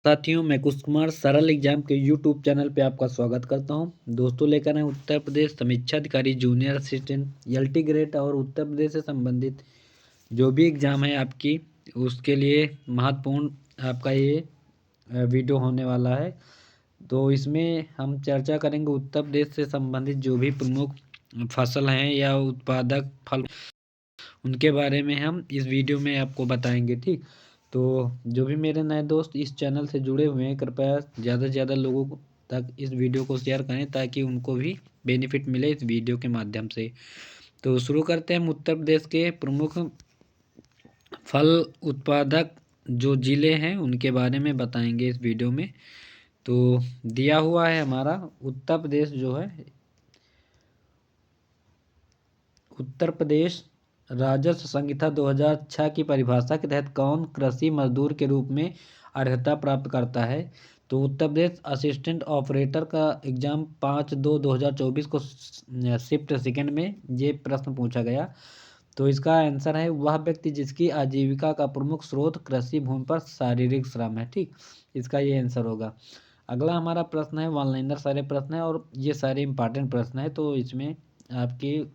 साथियों, मैं कुश कुमार सरल एग्जाम के यूट्यूब चैनल पे आपका स्वागत करता हूं। दोस्तों, लेकर आए उत्तर प्रदेश समीक्षा अधिकारी जूनियर असिस्टेंट एलटी ग्रेड और उत्तर प्रदेश से संबंधित जो भी एग्ज़ाम है आपकी, उसके लिए महत्वपूर्ण आपका ये वीडियो होने वाला है। तो इसमें हम चर्चा करेंगे उत्तर प्रदेश से संबंधित जो भी प्रमुख फसल हैं या उत्पादक फल, उनके बारे में हम इस वीडियो में आपको बताएंगे। ठीक, तो जो भी मेरे नए दोस्त इस चैनल से जुड़े हुए हैं, कृपया ज़्यादा से ज़्यादा लोगों तक इस वीडियो को शेयर करें ताकि उनको भी बेनिफिट मिले इस वीडियो के माध्यम से। तो शुरू करते हैं हम उत्तर प्रदेश के प्रमुख फल उत्पादक जो ज़िले हैं उनके बारे में बताएंगे इस वीडियो में। तो दिया हुआ है हमारा उत्तर प्रदेश जो है, उत्तर प्रदेश राजस्व संहिता 2006 की परिभाषा के तहत कौन कृषि मजदूर के रूप में अर्हता प्राप्त करता है। तो उत्तर प्रदेश असिस्टेंट ऑपरेटर का एग्जाम 5/2/2024 को शिफ्ट सेकंड में ये प्रश्न पूछा गया। तो इसका आंसर है वह व्यक्ति जिसकी आजीविका का प्रमुख स्रोत कृषि भूमि पर शारीरिक श्रम है। ठीक, इसका ये आंसर होगा। अगला हमारा प्रश्न है, वन लाइनर सारे प्रश्न है और ये सारे इंपॉर्टेंट प्रश्न है, तो इसमें आपके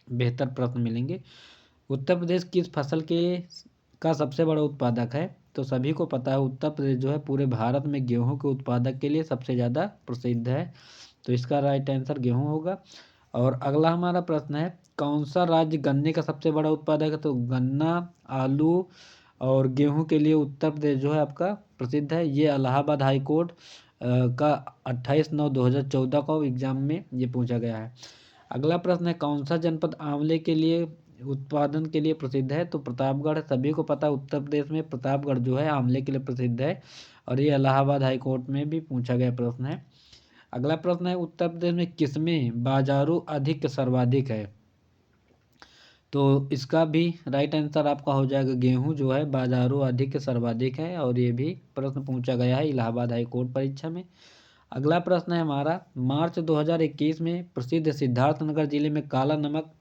बेहतर प्रश्न मिलेंगे। उत्तर प्रदेश किस फसल के का सबसे बड़ा उत्पादक है। तो सभी को पता है उत्तर प्रदेश जो है पूरे भारत में गेहूं के उत्पादक के लिए सबसे ज़्यादा प्रसिद्ध है। तो इसका राइट आंसर गेहूं होगा। और अगला हमारा प्रश्न है, कौन सा राज्य गन्ने का सबसे बड़ा उत्पादक है। तो गन्ना, आलू और गेहूं के लिए उत्तर प्रदेश जो है आपका प्रसिद्ध है। ये इलाहाबाद हाई कोर्ट का 28/9/2014 को एग्जाम में ये पूछा गया है। अगला प्रश्न है, कौन सा जनपद आंवले के लिए उत्पादन के लिए प्रसिद्ध है। तो प्रतापगढ़, सभी को पता है उत्तर प्रदेश में प्रतापगढ़ जो है आंवले के लिए प्रसिद्ध है और ये इलाहाबाद हाई कोर्ट में भी पूछा गया प्रश्न है। अगला प्रश्न है, उत्तर प्रदेश में किसमें बाजारू अधिक सर्वाधिक है। तो इसका भी राइट आंसर आपका हो जाएगा गेहूं जो है बाजारू अधिक सर्वाधिक है और ये भी प्रश्न पूछा गया है इलाहाबाद हाई कोर्ट परीक्षा में। अगला प्रश्न है हमारा, मार्च 2021 में प्रसिद्ध सिद्धार्थनगर जिले में काला नमक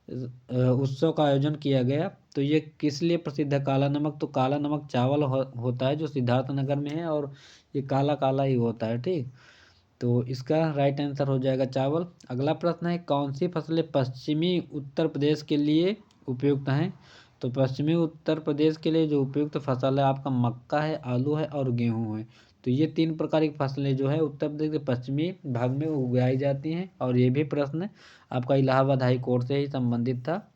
उत्सव का आयोजन किया गया। तो ये किस लिए प्रसिद्ध है काला नमक। तो काला नमक चावल होता है जो सिद्धार्थनगर में है और ये काला काला ही होता है। ठीक, तो इसका राइट आंसर हो जाएगा चावल। अगला प्रश्न है, कौन सी फसलें पश्चिमी उत्तर प्रदेश के लिए उपयुक्त हैं। तो पश्चिमी उत्तर प्रदेश के लिए जो उपयुक्त फसल है आपका मक्का है, आलू है और गेहूं है। तो ये तीन प्रकार की फसलें जो है उत्तर प्रदेश के पश्चिमी भाग में उगाई जाती हैं और ये भी प्रश्न आपका इलाहाबाद हाई कोर्ट से ही संबंधित था,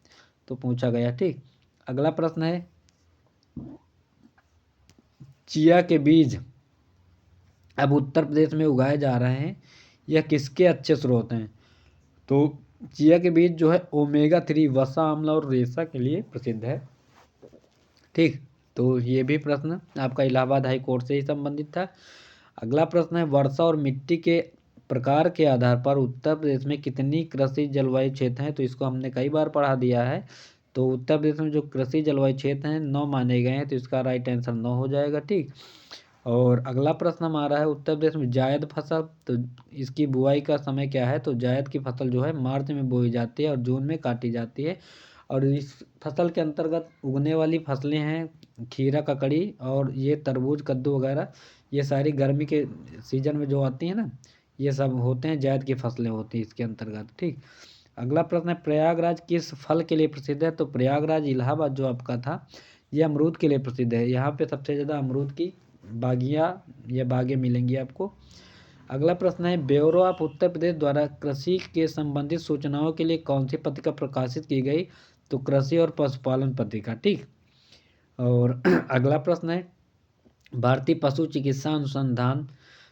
तो पूछा गया। ठीक, अगला प्रश्न है, चिया के बीज अब उत्तर प्रदेश में उगाए जा रहे हैं, यह किसके अच्छे स्रोत हैं। तो चिया के बीज जो है ओमेगा 3 वसा, अम्ल और रेशा के लिए प्रसिद्ध है। ठीक, तो ये भी प्रश्न आपका इलाहाबाद हाई कोर्ट से ही संबंधित था। अगला प्रश्न है, वर्षा और मिट्टी के प्रकार के आधार पर उत्तर प्रदेश में कितनी कृषि जलवायु क्षेत्र हैं। तो इसको हमने कई बार पढ़ा दिया है। तो उत्तर प्रदेश में जो कृषि जलवायु क्षेत्र हैं 9 माने गए हैं, तो इसका राइट आंसर 9 हो जाएगा। ठीक, और अगला प्रश्न हमारा है, उत्तर प्रदेश में जायद फसल, तो इसकी बुआई का समय क्या है। तो जायद की फसल जो है मार्च में बोई जाती है और जून में काटी जाती है और इस फसल के अंतर्गत उगने वाली फसलें हैं खीरा, ककड़ी और ये तरबूज, कद्दू वगैरह, ये सारी गर्मी के सीजन में जो आती हैं ना, ये सब होते हैं जायद की फसलें होती हैं इसके अंतर्गत। ठीक, अगला प्रश्न है, प्रयागराज किस फल के लिए प्रसिद्ध है। तो प्रयागराज इलाहाबाद जो आपका था ये अमरूद के लिए प्रसिद्ध है। यहाँ पे सबसे ज़्यादा अमरूद की बागियाँ या बागें मिलेंगी आपको। अगला प्रश्न है, ब्यूरो ऑफ उत्तर प्रदेश द्वारा कृषि के संबंधित सूचनाओं के लिए कौन सी पत्रिका प्रकाशित की गई। तो कृषि और पशुपालन पत्रिका। ठीक, और अगला प्रश्न है, भारतीय पशु चिकित्सा अनुसंधान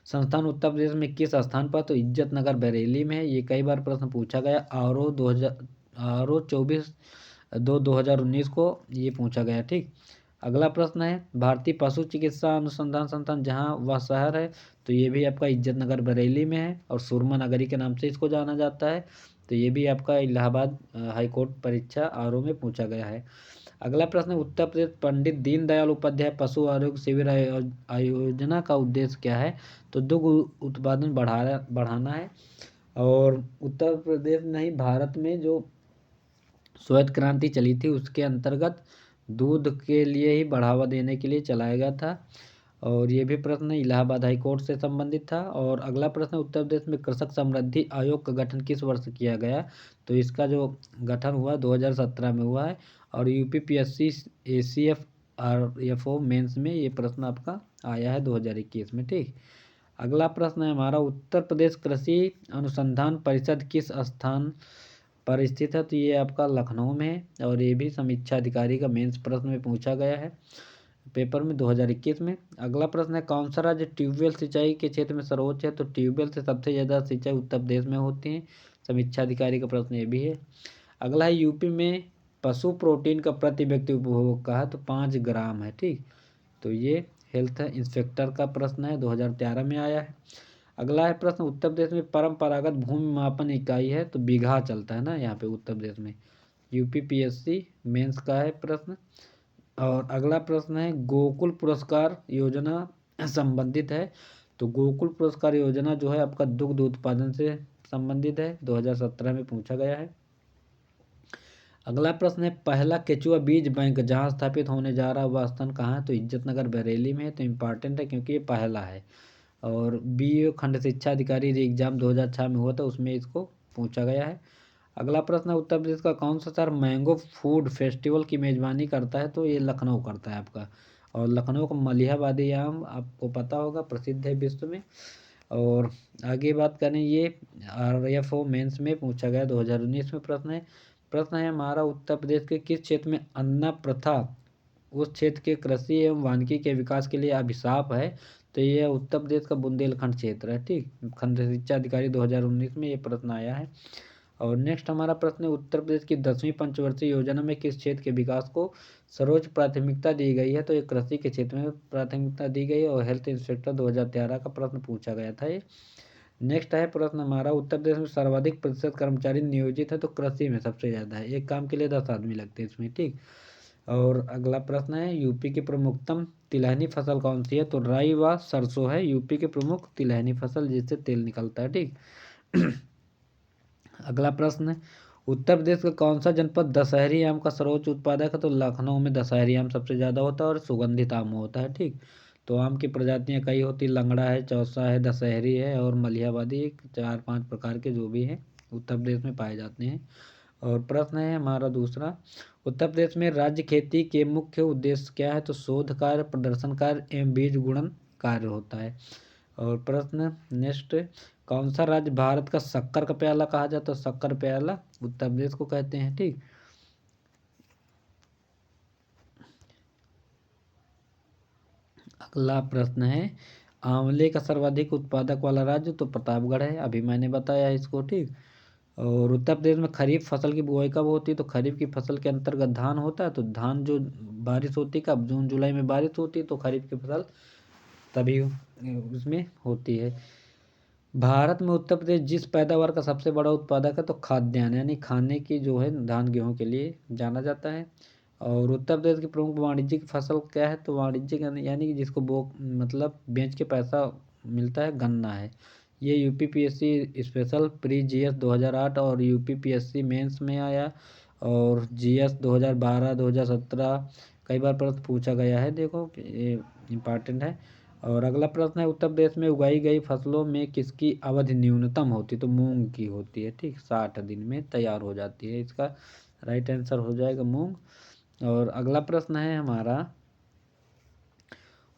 संस्थान उत्तर प्रदेश में किस स्थान पर। तो इज्जत नगर बरेली में है। ये कई बार प्रश्न पूछा गया, आर ओ 24/2/2019 को ये पूछा गया। ठीक, अगला प्रश्न है, भारतीय पशु चिकित्सा अनुसंधान संस्थान जहाँ वह शहर है। तो ये भी आपका इज्जत नगर बरेली में है और सुरमा नगरी के नाम से इसको जाना जाता है। तो ये भी आपका इलाहाबाद हाई कोर्ट परीक्षा आर में पूछा गया है। अगला प्रश्न, उत्तर प्रदेश पंडित दीनदयाल उपाध्याय पशु आरोग्य शिविर आयोजना का उद्देश्य क्या है। तो दुग्ध उत्पादन बढ़ाना है और उत्तर प्रदेश नहीं भारत में जो श्वेत क्रांति चली थी उसके अंतर्गत दूध के लिए ही बढ़ावा देने के लिए चलाया गया था। और ये भी प्रश्न इलाहाबाद हाई कोर्ट से संबंधित था। और अगला प्रश्न, उत्तर प्रदेश में कृषक समृद्धि आयोग का गठन किस वर्ष किया गया? तो इसका जो गठन हुआ 2017 में हुआ है। और यूपीपीएससी एसीएफ आरएफओ मेंस में ये प्रश्न आपका आया है 2021 में। ठीक, अगला प्रश्न है हमारा, उत्तर प्रदेश कृषि अनुसंधान परिषद किस स्थान पर स्थित है? तो ये आपका लखनऊ में है। और ये भी समीक्षा अधिकारी का मेंस प्रश्न में पूछा गया है पेपर में 2021 में। अगला प्रश्न है, कौन सा राज्य ट्यूबवेल सिंचाई के क्षेत्र में सर्वोच्च है? तो ट्यूबवेल से सबसे ज़्यादा सिंचाई उत्तर प्रदेश में होती है। समीक्षा अधिकारी का प्रश्न ये भी है। अगला है, यूपी में पशु प्रोटीन का प्रति व्यक्ति उपभोग का है? तो 5 ग्राम है। ठीक, तो ये हेल्थ इंस्पेक्टर का प्रश्न है, 2013 में आया है। अगला है प्रश्न, उत्तर प्रदेश में परंपरागत भूमि मापन इकाई है? तो बीघा चलता है ना यहाँ पे उत्तर प्रदेश में। यूपीपीएससी मेंस का है प्रश्न। और अगला प्रश्न है, गोकुल पुरस्कार योजना संबंधित है? तो गोकुल पुरस्कार योजना जो है आपका दुग्ध उत्पादन से संबंधित है, 2017 में पूछा गया है। अगला प्रश्न है, पहला केचुआ बीज बैंक जहां स्थापित होने जा रहा है वह स्थान कहाँ है? तो इज्जतनगर बरेली में है। तो इम्पॉर्टेंट है क्योंकि ये पहला है। और बीईओ खंड शिक्षा अधिकारी एग्जाम 2006 में हुआ था, उसमें इसको पूछा गया है। अगला प्रश्न है, उत्तर प्रदेश का कौन सा शहर मैंगो फूड फेस्टिवल की मेजबानी करता है? तो ये लखनऊ करता है आपका। और लखनऊ का मलिहाबादी आम आपको पता होगा, प्रसिद्ध है विश्व में। और आगे बात करें, ये आरएफओ मेंस में पूछा गया 2019 में प्रश्न है हमारा, उत्तर प्रदेश के किस क्षेत्र में अन्ना प्रथा उस क्षेत्र के कृषि एवं वानिकी के विकास के लिए अभिशाप है? तो ये उत्तर प्रदेश का बुंदेलखंड क्षेत्र है। ठीक, खंड शिक्षा अधिकारी 2019 में ये प्रश्न आया है। और नेक्स्ट हमारा प्रश्न है, उत्तर प्रदेश की 10वीं पंचवर्षीय योजना में किस क्षेत्र के विकास को सर्वोच्च प्राथमिकता दी गई है? तो ये कृषि के क्षेत्र में प्राथमिकता दी गई है। और हेल्थ इंस्पेक्टर 2013 का प्रश्न पूछा गया था ये। नेक्स्ट है प्रश्न हमारा, उत्तर प्रदेश में सर्वाधिक प्रतिशत कर्मचारी नियोजित है? तो कृषि में सबसे ज़्यादा है, एक काम के लिए 10 आदमी लगते हैं इसमें। ठीक, और अगला प्रश्न है, यूपी की प्रमुखतम तिलहनी फसल कौन सी है? तो राई व सरसों है यूपी की प्रमुख तिलहनी फसल जिससे तेल निकलता है। ठीक, अगला प्रश्न, उत्तर प्रदेश का कौन सा जनपद दशहरी आम का सर्वोच्च उत्पादक है? तो लखनऊ में दशहरी आम सबसे ज़्यादा होता है और सुगंधित आम होता है। ठीक, तो आम की प्रजातियां कई होती, लंगड़ा है, चौसा है, दशहरी है और मलिहाबादी, 4-5 प्रकार के जो भी हैं उत्तर प्रदेश में पाए जाते हैं। और प्रश्न है हमारा दूसरा, उत्तर प्रदेश में राज्य खेती के मुख्य उद्देश्य क्या है? तो शोध कार्य, प्रदर्शन कार्य एवं बीज गुणन कार्य होता है। और प्रश्न नेक्स्ट, कौन सा राज्य भारत का शक्कर का प्याला कहा जाता है? तो शक्कर प्याला उत्तर प्रदेश को कहते हैं। ठीक, अगला प्रश्न है, आंवले का सर्वाधिक उत्पादक वाला राज्य? तो प्रतापगढ़ है, अभी मैंने बताया इसको। ठीक, और उत्तर प्रदेश में खरीफ फसल की बुआई कब होती है? तो खरीफ की फसल के अंतर्गत धान होता है। तो धान जो बारिश होती है कब? जून जुलाई में बारिश होती है, तो खरीफ की फसल तभी उसमें होती है। भारत में उत्तर प्रदेश जिस पैदावार का सबसे बड़ा उत्पादक है? तो खाद्यान्न यानी खाने की जो है धान गेहूँ के लिए जाना जाता है। और उत्तर प्रदेश की प्रमुख वाणिज्यिक फसल क्या है? तो वाणिज्यिक यानी कि जिसको मतलब बेच के पैसा मिलता है, गन्ना है। ये यूपीपीएससी स्पेशल प्री जीएस 2008 और यूपीपीएससी मेंस में आया। और जीएस 2012 2017 कई बार प्रश्न पूछा गया है, देखो ये इम्पॉर्टेंट है। और अगला प्रश्न है, उत्तर प्रदेश में उगाई गई फसलों में किसकी अवधि न्यूनतम होती? तो मूंग की होती है। ठीक, 60 दिन में तैयार हो जाती है, इसका राइट आंसर हो जाएगा मूंग। और अगला प्रश्न है हमारा,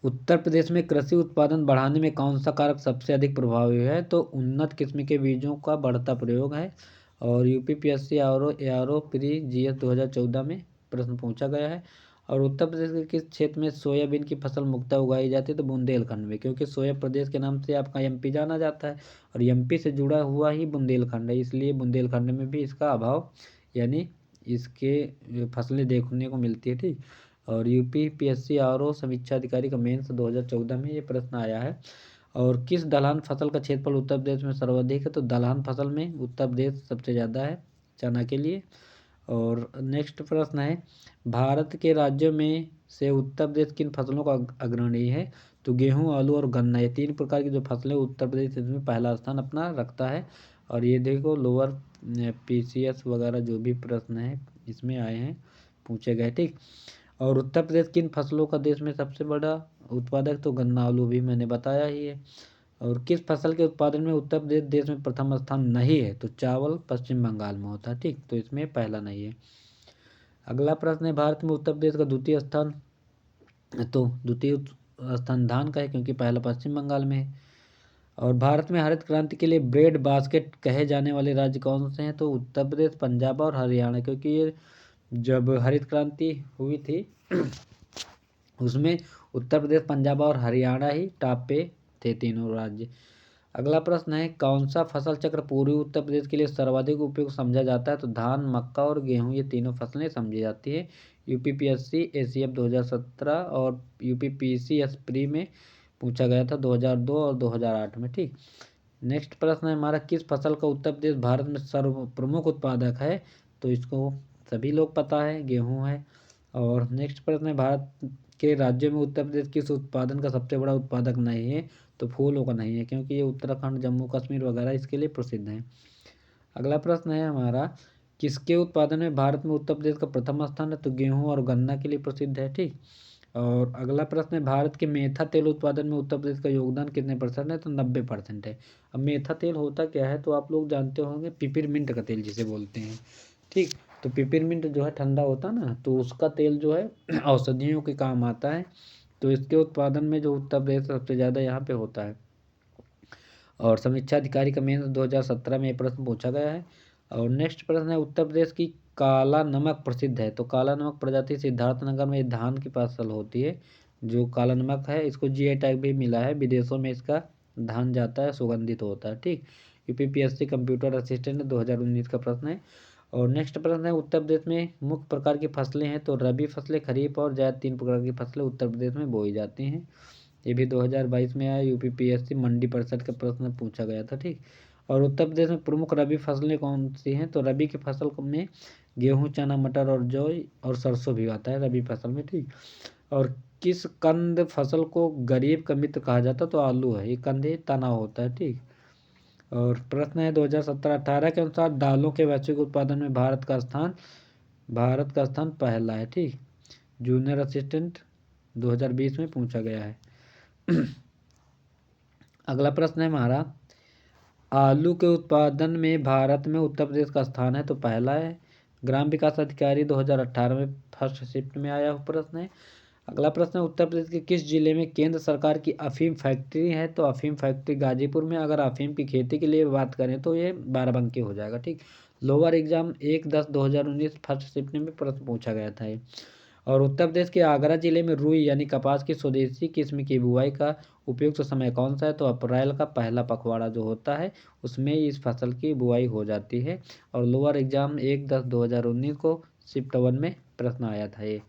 उत्तर प्रदेश में कृषि उत्पादन बढ़ाने में कौन सा कारक सबसे अधिक प्रभावी है? तो उन्नत किस्म के बीजों का बढ़ता प्रयोग है। और यूपीपीएससी आरओ प्री जीएस 2014 में प्रश्न पूछा गया है। और उत्तर प्रदेश के किस क्षेत्र में सोयाबीन की फसल मुख्यतः उगाई जाती है? तो बुंदेलखंड में, क्योंकि सोया प्रदेश के नाम से आपका एमपी जाना जाता है और एमपी से जुड़ा हुआ ही बुंदेलखंड है, इसलिए बुंदेलखंड में भी इसका अभाव यानी इसके फसलें देखने को मिलती है। ठीक, और यूपीपीएससी आरओ समीक्षा अधिकारी का मेंस 2014 में ये प्रश्न आया है। और किस दलहन फसल का क्षेत्रफल उत्तर प्रदेश में सर्वाधिक है? तो दलहन फसल में उत्तर प्रदेश सबसे ज़्यादा है चना के लिए। और नेक्स्ट प्रश्न है, भारत के राज्यों में से उत्तर प्रदेश किन फसलों का अग्रणी है? तो गेहूं, आलू और गन्ना, ये 3 प्रकार की जो फसलें उत्तर प्रदेश इसमें पहला स्थान अपना रखता है। और ये देखो लोअर पीसीएस वगैरह जो भी प्रश्न है इसमें आए हैं, पूछे गए। ठीक, और उत्तर प्रदेश किन फसलों का देश में सबसे बड़ा उत्पादक, तो गन्ना आलू भी मैंने बताया ही है। और किस फसल के उत्पादन में उत्तर प्रदेश देश में प्रथम स्थान नहीं है, तो चावल पश्चिम बंगाल में होता है। ठीक, तो इसमें पहला नहीं है। अगला प्रश्न है, भारत में उत्तर प्रदेश का द्वितीय स्थान, तो द्वितीय स्थान धान का है क्योंकि पहला पश्चिम बंगाल में है। और भारत में हरित क्रांति के लिए ब्रेड बास्केट कहे जाने वाले राज्य कौन से हैं, तो उत्तर प्रदेश, पंजाब और हरियाणा, क्योंकि ये जब हरित क्रांति हुई थी उसमें उत्तर प्रदेश, पंजाब और हरियाणा ही टॉप पे थे, तीनों राज्य। अगला प्रश्न है, कौन सा फसल चक्र पूर्वी उत्तर प्रदेश के लिए सर्वाधिक उपयुक्त समझा जाता है, तो धान, मक्का और गेहूं, ये तीनों फसलें समझी जाती है। यूपीपीएससी एसीएफ 2017 और यूपीपीसीएस प्री में पूछा गया था 2002 और 2008 में। ठीक, नेक्स्ट प्रश्न है हमारा, किस फसल का उत्तर प्रदेश भारत में सर्व प्रमुख उत्पादक है, तो इसको सभी लोग पता है, गेहूं है। और नेक्स्ट प्रश्न है, भारत के राज्यों में उत्तर प्रदेश किस उत्पादन का सबसे बड़ा उत्पादक नहीं है, तो फूलों का नहीं है, क्योंकि ये उत्तराखंड, जम्मू कश्मीर वगैरह इसके लिए प्रसिद्ध हैं। अगला प्रश्न है हमारा, किसके उत्पादन में भारत में उत्तर प्रदेश का प्रथम स्थान है, तो गेहूं और गन्ना के लिए प्रसिद्ध है। ठीक, और अगला प्रश्न है, भारत के मेथा तेल उत्पादन में उत्तर प्रदेश का योगदान कितने परसेंट है, तो 90% है। अब मेथा तेल होता क्या है, तो आप लोग जानते होंगे, पिपरमिंट का तेल जिसे बोलते हैं। ठीक, तो पिपरमिंट जो है ठंडा होता ना, तो उसका तेल जो है औषधियों के काम आता है, तो इसके उत्पादन में जो उत्तर प्रदेश सबसे ज़्यादा यहाँ पे होता है। और समीक्षा अधिकारी का मेंस 2017 में ये प्रश्न पूछा गया है। और नेक्स्ट प्रश्न है, उत्तर प्रदेश की काला नमक प्रसिद्ध है, तो काला नमक प्रजाति सिद्धार्थनगर में धान की फसल होती है। जो काला नमक है इसको जीआई टैग भी मिला है, विदेशों में इसका धान जाता है, सुगंधित होता है। ठीक, यूपीपीएससी कंप्यूटर असिस्टेंट 2019 का प्रश्न है। और नेक्स्ट प्रश्न है, उत्तर प्रदेश में मुख्य प्रकार की फसलें हैं, तो रबी फसलें, खरीफ और जायद, 3 प्रकार की फसलें उत्तर प्रदेश में बोई जाती हैं। ये भी 2022 में आया, यूपीपीएससी मंडी परिषद का प्रश्न पूछा गया था। ठीक, और उत्तर प्रदेश में प्रमुख रबी फसलें कौन सी हैं, तो रबी की फसल में गेहूं, चना, मटर और जौ और सरसों भी आता है रबी फसल में। ठीक, और किस कंद फसल को गरीब का मित्र कहा जाता है, तो आलू है, ये कंदे तना होता है। ठीक, और प्रश्न है 2017-18 के अनुसार दालों के वैश्विक उत्पादन में भारत का स्थान पहला है। ठीक, जूनियर असिस्टेंट 2020 में पूछा गया है। अगला प्रश्न है हमारा, आलू के उत्पादन में भारत में उत्तर प्रदेश का स्थान है, तो पहला है। ग्राम विकास अधिकारी 2018 में फर्स्ट शिफ्ट में आया हुआ प्रश्न है। अगला प्रश्न है, उत्तर प्रदेश के किस जिले में केंद्र सरकार की अफीम फैक्ट्री है, तो अफीम फैक्ट्री गाजीपुर में। अगर अफीम की खेती के लिए बात करें तो ये बाराबंकी हो जाएगा। ठीक, लोअर एग्जाम 1/10/2019 फर्स्ट शिफ्ट में प्रश्न पूछा गया था ये। और उत्तर प्रदेश के आगरा जिले में रुई यानी कपास की स्वदेशी किस्म की बुआई का उपयुक्त समय कौन सा है, तो अप्रैल का पहला पखवाड़ा जो होता है उसमें इस फसल की बुआई हो जाती है। और लोअर एग्जाम 1/10/2019 को शिफ्ट 1 में प्रश्न आया था ये।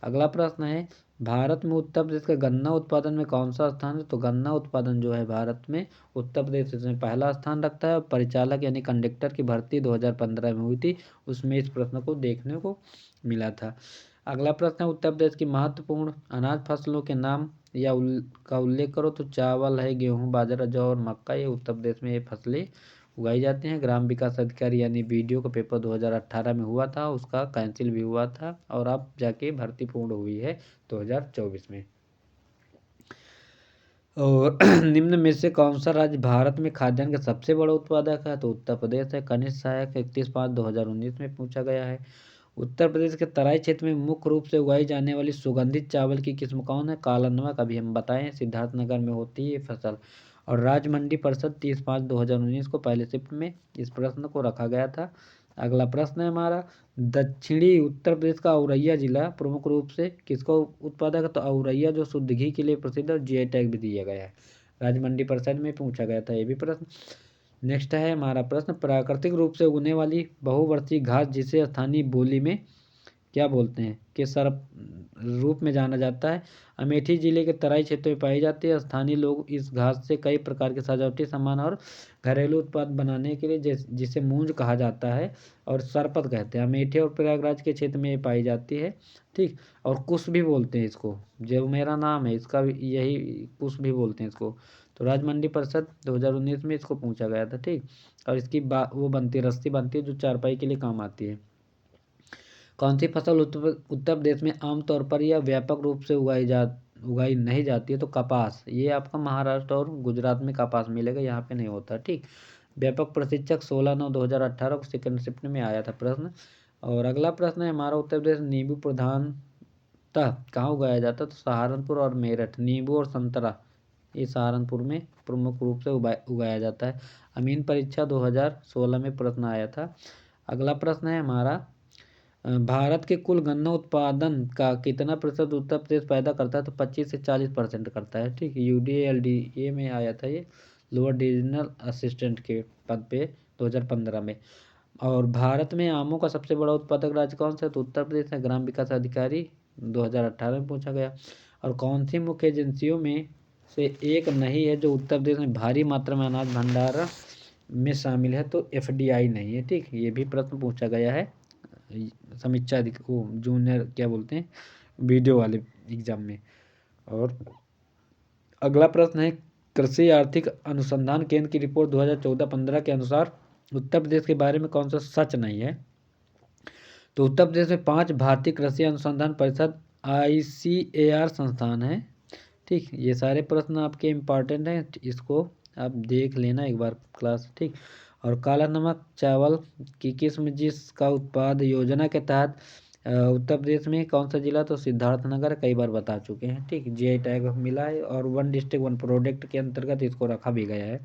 अगला प्रश्न है, भारत में उत्तर प्रदेश का गन्ना उत्पादन में कौन सा स्थान है, तो गन्ना उत्पादन जो है भारत में उत्तर प्रदेश इसमें पहला स्थान रखता है। और परिचालक यानी कंडक्टर की भर्ती 2015 में हुई थी, उसमें इस प्रश्न को देखने को मिला था। अगला प्रश्न है, उत्तर प्रदेश की महत्वपूर्ण अनाज फसलों के नाम या का उल्लेख करो, तो चावल है, गेहूं, बाजरा, जौ और मक्का, ये उत्तर प्रदेश में ये फसलें उगाई जाती हैं। ग्राम विकास अधिकारी यानी बीडीओ का पेपर 2018 में हुआ था, उसका कैंसिल भी हुआ था और अब जाके भर्ती पूर्ण हुई है 2024 में। और निम्न में से कौन सा राज्य भारत में खाद्यान्न का सबसे बड़ा उत्पादक है, तो उत्तर प्रदेश है। कनिष्ठ सहायक 31/5/2019 में पूछा गया है। उत्तर प्रदेश के तराई क्षेत्र में मुख्य रूप से उगाई जाने वाली सुगंधित चावल की किस्म कौन है, काला नमक, अभी हम बताएं, सिद्धार्थनगर में होती है ये फसल। और राज्य मंडी परिषद 30/5/2019 को पहले शिफ्ट में इस प्रश्न को रखा गया था। अगला प्रश्न है हमारा, दक्षिणी उत्तर प्रदेश का औरैया जिला प्रमुख रूप से किसका उत्पादक है, तो औरैया जो शुद्ध घी के लिए प्रसिद्ध है और जीआई टैग भी दिया गया है। राज्य मंडी परिषद में पूछा गया था ये भी प्रश्न। नेक्स्ट है हमारा प्रश्न, प्राकृतिक रूप से उगने वाली बहुवर्षीय घास जिसे स्थानीय बोली में क्या बोलते हैं, के सर्प रूप में जाना जाता है, अमेठी जिले के तराई क्षेत्र में पाई जाती है। स्थानीय लोग इस घास से कई प्रकार के सजावटी सामान और घरेलू उत्पाद बनाने के लिए जिसे मूंज कहा जाता है और सरपत कहते हैं, अमेठी और प्रयागराज के क्षेत्र में ये पाई जाती है। ठीक, और कुश भी बोलते हैं इसको, जो मेरा नाम है इसका भी यही कुश भी बोलते हैं इसको। तो राज्य मंडी परिषद 2019 में इसको पूछा गया था। ठीक, और इसकी वो बनती है, रस्सी बनती है जो चारपाई के लिए काम आती है। कौन सी फसल उत्तर प्रदेश में आमतौर पर या व्यापक रूप से उगाई नहीं जाती है? तो कपास। ये आपका महाराष्ट्र और गुजरात में कपास मिलेगा, यहाँ पे नहीं होता। ठीक। व्यापक प्रशिक्षक 16/9/2018 को सेकंड शिफ्ट में आया था प्रश्न। और अगला प्रश्न है हमारा, उत्तर प्रदेश नींबू प्रधानतः कहाँ उगाया जाता है? तो सहारनपुर और मेरठ। नींबू और संतरा ये सहारनपुर में प्रमुख रूप से उगाया जाता है। अमीन परीक्षा 2016 में प्रश्न आया था। अगला प्रश्न है हमारा, भारत के कुल गन्ना उत्पादन का कितना प्रतिशत उत्तर प्रदेश पैदा करता है? तो 25 से 40% करता है। ठीक। UDA-LDA में आया था ये, लोअर डिविजनल असिस्टेंट के पद पे 2015 में। और भारत में आमों का सबसे बड़ा उत्पादक राज्य कौन सा है? तो उत्तर प्रदेश है। ग्राम विकास अधिकारी 2018 में पूछा गया। और कौन सी मुख्य एजेंसियों में से एक नहीं है जो उत्तर प्रदेश में भारी मात्रा में अनाज भंडारण में शामिल है? तो FDI नहीं है। ठीक। ये भी प्रश्न पूछा गया है समीक्षा जूनियर क्या बोलते हैं वीडियो वाले एग्जाम में। और अगला प्रश्न है, कृषि आर्थिक अनुसंधान केंद्र की रिपोर्ट 2014-15 के अनुसार उत्तर प्रदेश के बारे में कौन सा सच नहीं है? तो उत्तर प्रदेश में 5 भारतीय कृषि अनुसंधान परिषद ICAR संस्थान है। ठीक। ये सारे प्रश्न आपके इम्पॉर्टेंट हैं, इसको आप देख लेना एक बार क्लास। ठीक। और काला नमक चावल की किस्म जिसका उत्पाद योजना के तहत उत्तर प्रदेश में कौन सा जिला? तो सिद्धार्थनगर, कई बार बता चुके हैं। ठीक। GI टैग मिला है और 1 डिस्ट्रिक्ट 1 प्रोडक्ट के अंतर्गत इसको रखा भी गया है।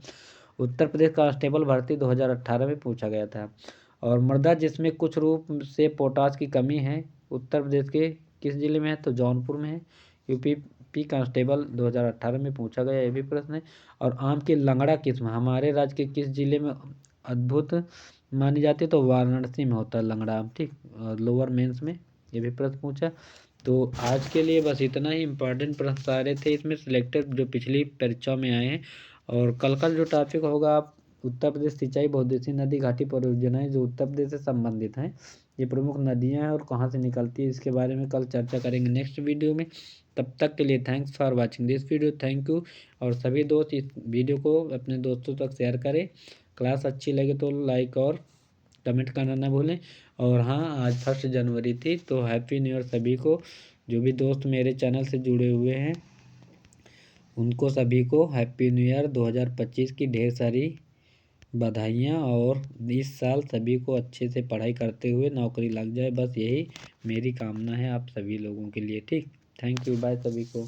उत्तर प्रदेश कांस्टेबल भर्ती 2018 में पूछा गया था। और मृदा जिसमें कुछ रूप से पोटास की कमी है उत्तर प्रदेश के किस जिले में है? तो जौनपुर में है। UP कांस्टेबल 2018 में पूछा गया ये भी प्रश्न है। और आम की लंगड़ा किस्म हमारे राज्य के किस जिले में अद्भुत मानी जाती है? तो वाराणसी में होता है लंगड़ा आम। ठीक। लोअर मेंस में ये भी प्रश्न पूछा। तो आज के लिए बस इतना ही। इम्पॉर्टेंट प्रश्न सारे थे इसमें सिलेक्टेड जो पिछली परीक्षा में आए हैं। और कल का जो टॉपिक होगा आप उत्तर प्रदेश सिंचाई बहुउद्देशीय नदी घाटी परियोजनाएं जो उत्तर प्रदेश से संबंधित हैं, ये प्रमुख नदियां हैं और कहाँ से निकलती है, इसके बारे में कल चर्चा करेंगे नेक्स्ट वीडियो में। तब तक के लिए thanks for watching this video, thank you. और सभी दोस्त इस वीडियो को अपने दोस्तों तक शेयर करें। क्लास अच्छी लगे तो लाइक और कमेंट करना ना भूलें। और हाँ, आज 1 जनवरी थी तो हैप्पी न्यू ईयर सभी को। जो भी दोस्त मेरे चैनल से जुड़े हुए हैं उनको सभी को हैप्पी न्यू ईयर 2025 की ढेर सारी बधाइयाँ। और इस साल सभी को अच्छे से पढ़ाई करते हुए नौकरी लग जाए, बस यही मेरी कामना है आप सभी लोगों के लिए। ठीक। थैंक यू, बाय सभी को।